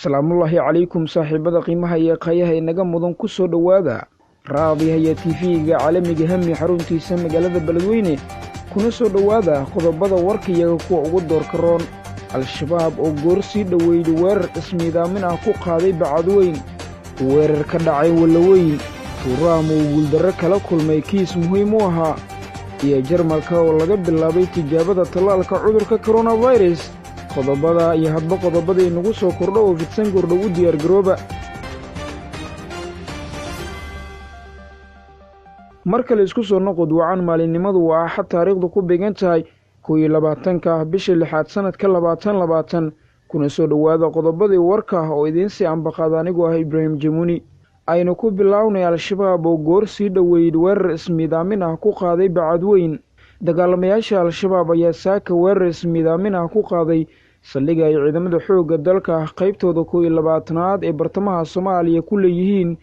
salaamullaahi calaykum saaxiibada qiimaha iyo qayaha inaga mudan ku soo dhowaada raadiyaha tv-ga caalamiga hami xaruntiisa magaalada beledweyne kuna soo dhowaada qodobada warkayaga kuwa ugu doorka roon al-shabaab oo goor sii dhoweyday weerar ismiidaamin ah ku qaaday bacadweyn weerar ka dhacay wallaweyn tuuraam oo guuldarro kala kulmay kiis muhiim u ahaa iyo jarmalka oo laga bilaabay tijaabada tallaalka cudurka koronafirus qodobada iyo hadba qodobada inagu soo kordho oo fidsan gordhow u diyaargarooba mar kale isku soo noqod wacan maalinimadu waa axad taariikhdu ku beegan tahay 12 bisha 6 sanadka 2020 kuna soo dhowaada qodobadii warka oo idiin sii ambaqaada anigu ah Ibrahim Jamuni aynu ku bilownay al-shabaab oo goor sii dhoweyd weerar ismiidaamin ah ku qaaday bacadweyn dagaalamayaasha al-shabaab ayaa saaka weerar ismiidaamin ah ku qaaday saldhigga ay ciidamada xoogga dalka qaybtooda 12aad ee bartamaha Soomaaliya ku leeyihiin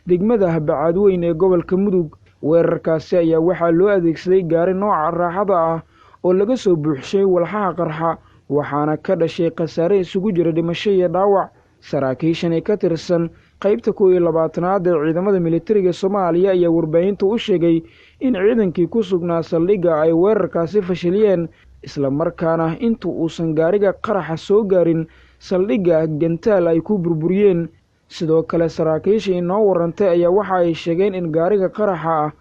degmada bacadweyn ee gobolka Mudug weerarkaasi ayaa waxaa loo adeegsaday gaari nooca raaxada ah oo laga soo buuxshay walxaha qarxa waxaana ka dhashay khasaare isugu jira dhimasho iyo dhaawac saraakiishan ee ka tirsan qaybta 12aad ee ciidamada militariga Soomaaliya ayaa warbaahinta u sheegay in ciidankii ku sugnaa saldhigga ay weerarkaasi fashiliyeen isla markaana inta uusan gaariga qaraxa soo gaarin saldhigga gantaal ay ku burburiyeen sidoo kale saraakiisha inoo warantay ayaa waxa ay sheegeen in gaariga qaraxa ah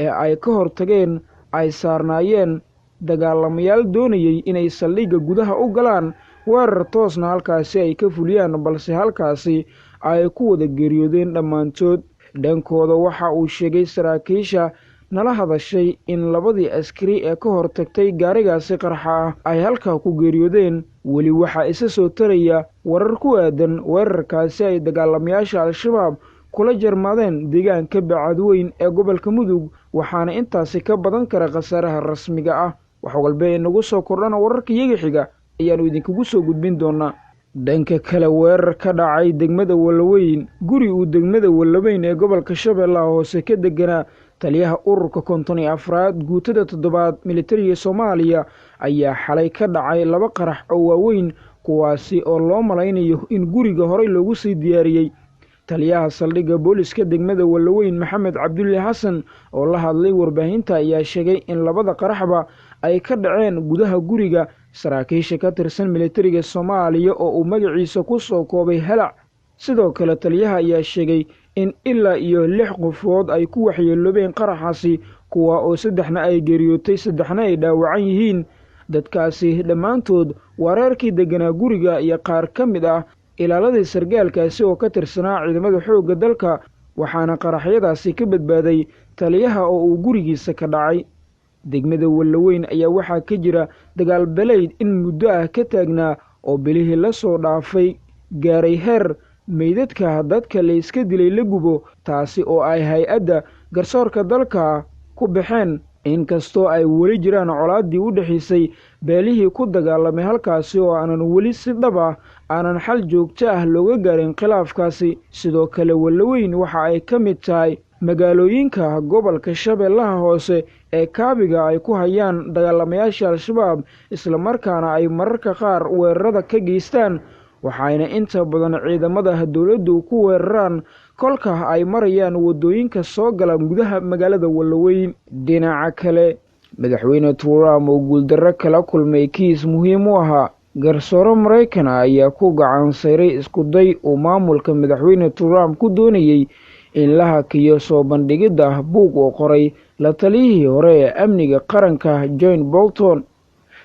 ee ay ka hortageen ay saarnaayeen dagaalamayaal doonayay inay saldhigga gudaha u galaan weerar toosna halkaasi ay ka fuliyaan balse halkaasi ay ku wada geeriyoodeen dhammaantood dhankooda waxa uu sheegay saraakiisha nala hadashay in labadii askari ee ka hortagtay gaarigaasi qarxa ah ay halkaa ku geeriyoodeen weli waxaa isa soo taraya warar ku aadan weerarkaasi ay dagaalamayaasha al-shabaab kula jarmaadeen deegaanka bacadweyn ee gobolka Mudug waxaana intaasi ka badan kara khasaaraha rasmiga ah wax walba inagu soo kordhana wararka iyaga xiga ayaanu idinkugu soo gudbin doonaa dhanka kale weerar ka dhacay degmada wallaweyn guri uu degmada wallaweyn ee gobolka Shabeellaha Hoose ka deganaa taliyaha ururka 54aad guutada 7aad militariga Soomaaliya ayaa xalay ka dhacay laba qarax oo waaweyn kuwaasi oo loo malaynayo in guriga horey loogu sii diyaariyay taliyaha saldhigga booliska degmada wallaweyn Maxamed Cabdulle Xasan oo la hadlay warbaahinta ayaa sheegay in labada qaraxba ay ka dhaceen gudaha guriga saraakiisha ka tirsan militariga Soomaaliya oo uu magaciisa ku soo koobay halac sidoo kale taliyaha ayaa sheegay in ilaa iyo 6 qofood ay ku waxyeeloobeen qaraxaasi kuwa oo 3 ay geeriyootay 3 ay dhaawacan yihiin dadkaasi dhammaantood weerarkii deganaa guriga iyo qaar ka mid ah ilaaladii sargaalkaasi oo ka tirsanaa ciidamada xoogga dalka waxaana qaraxyadaasi ka badbaaday taliyaha oo uu gurigiisa ka dhacay degmada wallaweyn ayaa waxaa ka jira dagaal beleyd in muddo ah ka taagnaa oo bilihii la soo dhaafay gaaray heer meydadka dadka la iska dilay la gubo taasi oo ay hay-adda garsoorka dalka ku baxeen inkastoo ay weli jiraan colaadii u dhaxaysay beelihii ku dagaalamay halkaasi oo aanan weli si dhab ah aanan xal joogto ah looga gaarin khilaafkaasi sidoo kale wallaweyn waxa ay ka mid tahay magaalooyinka gobolka Shabeellaha Hoose ee kaabiga ay ku hayaan dagaalamayaasha al-shabaab isla markaana ay mararka qaar weerarada ka geystaan waxayna inta badan ciidamada dawladdu ku weeraraan kolka ay marayaan wadooyinka soo gala gudaha magaalada wallaweyn dhinaca kale madaxweyne Trump oo guuldarro kala kulmay kiis muhiim u ahaa garsoore Mareykan ayaa ku gacan sayray isku day uu maamulka madaxweyne Trump ku doonayay in la hakiyo soo bandhigida buug oo qoray la taliyihii hore ee amniga qaranka John Bolton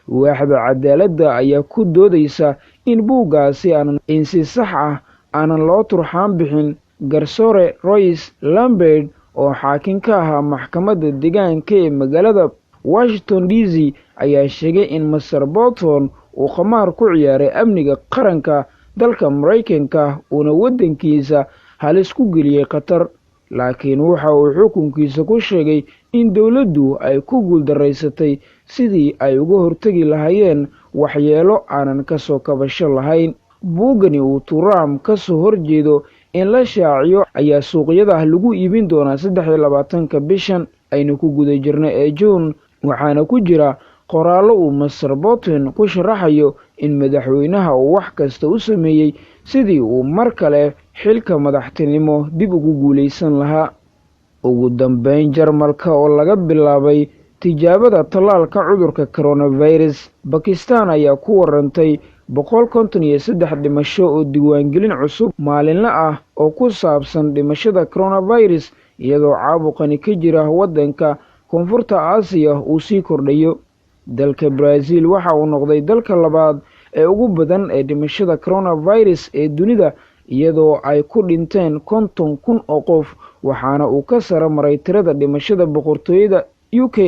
waaxda cadaaladda ayaa ku doodaysa in buuggaasi aanan si sax ah aanan loo turxaan bixin garsoore Royce Lambert oo xaakim ka ahaa maxkamadda deegaanka ee magaalada Washington DC ayaa sheegay in Mr. Bolton uu khamaar ku ciyaaray amniga qaranka dalka Mareykanka una wadankiisa halis ku geliyay qatar laakiin waxa uu xukunkiisa ku sheegay in dawladdu ay ku guuldareysatay sidii ay uga hortagi lahaayeen waxyeelo aanan ka soo kabasho lahayn buugani uu Trump ka soo horjeedo in la shaaciyo ayaa suuqyada lagu iibin doonaa 23 bishan aynu ku guda jirnay ee June waxaana ku jira qoraallo uu Mr. Bolton ku sharaxayo in madaxweynaha uu wax kasta u sameeyey sidii uu mar kale xilka madaxtinimo dib ugu guulaysan lahaa. ugu dambeyn, Jarmalka oo laga bilaabay tijaabada tallaalka cudurka coronavirus, Bakistan ayaa ku warantay 153 dhimasho oo diiwaangelin cusub maalinle ah oo ku saabsan dhimashada coronavirus, iyadoo caabuqani ka jira waddanka koonfurta Aasiya uu sii kordhayo. dalka Brazil waxa uu noqday dalka labaad ee ugu badan ee dhimashada coronavirus ee dunida, iyadoo ay ku dhinteen 50,000 oo qof, waxaana uu ka sare maray tirada dhimashada boqortooyada UK.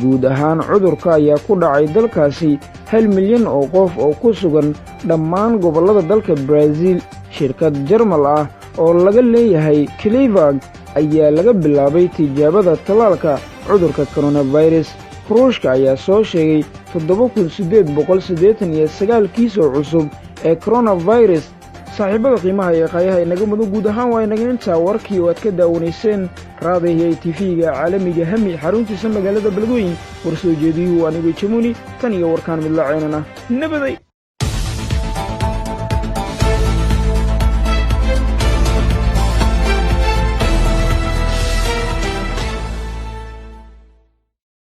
guud ahaan cudurka ayaa ku dhacay dalkaasi 1 milyan oo qof oo ku sugan dhammaan gobollada dalka Brazil. shirkad Jarmal ah oo laga leeyahay Cleveland ayaa laga bilaabay tijaabada tallaalka cudurka coronavirus. Ruushka ayaa soo sheegay 7,889 kiis oo cusub ee coronavirus. saaxiibada qiimaha iyo qaayaha inaga mudan guud ahaan waa inaga intaa warkii oo aad ka daawanayseen raadiyaha TV-ga caalamiga Hami xaruntiisa magaalada Beledweyne. war soo jeediyuu anigu Jamuni tan iyo warkaan mid la ceenana nabaday.